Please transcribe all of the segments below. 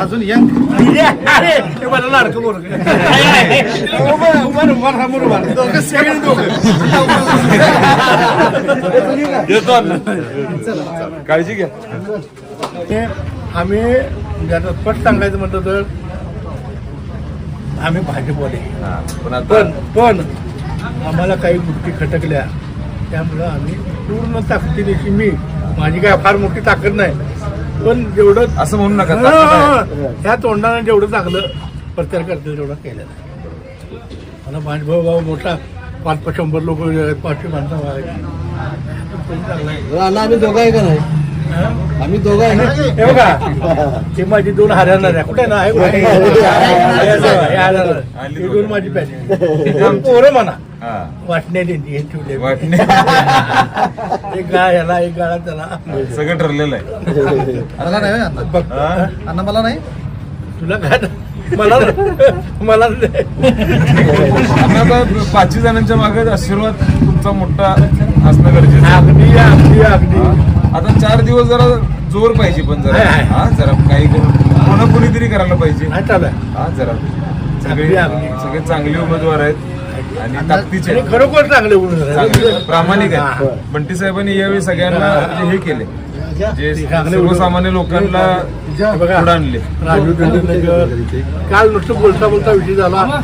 अजून यंग अरे मला लाडकं बोल काळजी घ्या. आम्ही स्पष्ट सांगायचं म्हटलं तर आम्ही भाजपवाले पण आम्हाला काही गोष्टी खटकल्या त्यामुळं आम्ही पूर्ण ताकदीने मी माझी काय फार मोठी ताकद नाही पण जेवढं असं म्हणू नका. ह्या तोंडाने जेवढं चांगलं प्रचार करतील तेवढं केलं नाही. मला भाजभाऊ भाऊ मोठा 500 लोक 500 माणसं आम्ही दोघं आहे का नाही आम्ही दोघं आहे ना हे बघा ते माझी 2 हरियाणा आहे कुठे ना हे 2 माझी पॅच पोरं म्हणा वाटण्या देते हे ठेवले वाटणे एक गाळ ह्याला एक गाळा त्याला सगळं ठरलेलं आहे. मला नाही अण्णा मला नाही तुला काय मला आता 5 जणांच्या मागे आशीर्वाद तुमचा मोठा असणं गरजेचं आहे. अगदी अगदी अगदी आता 4 दिवस जरा जोर पाहिजे पण जरा जरा काही करून कोणीतरी करायला पाहिजे. नाही चालू जरा सगळे चांगले उमेदवार आहेत आणि ताकदीचे आणि खरोखर चांगले प्रामाणिक आहेत. बंटी साहेबांनी यावेळी सगळ्यांना हे केले जे सर्वसामान्य लोकांना पुढे आणले. राजू काल नुसतं बोलता बोलता विषय झाला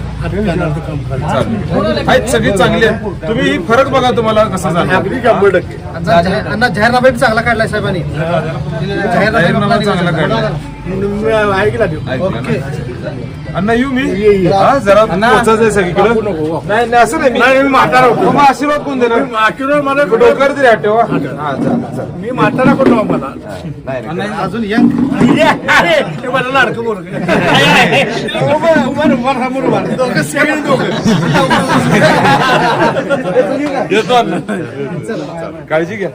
आहेत सगळे चांगले आहेत. तुम्ही ही फरक बघा तुम्हाला कसा झाला. अगदी 100% अण्णा जाहीरनामा चांगला काढलाय साहेबांनी जाहीरनामा चांगला काढला. ऐकला ओके अण्णा येऊ मी जरा पोचायचं आहे सगळीकडे. नाही असं नाही मी म्हातारा होतो. मग आशीर्वाद कोण देणार. आशीर्वाद मला डोक्यावर तरी ठेवा. मी म्हातारा करतो मला अजून यंग अरे मला लाडकं बोल काळजी घ्या.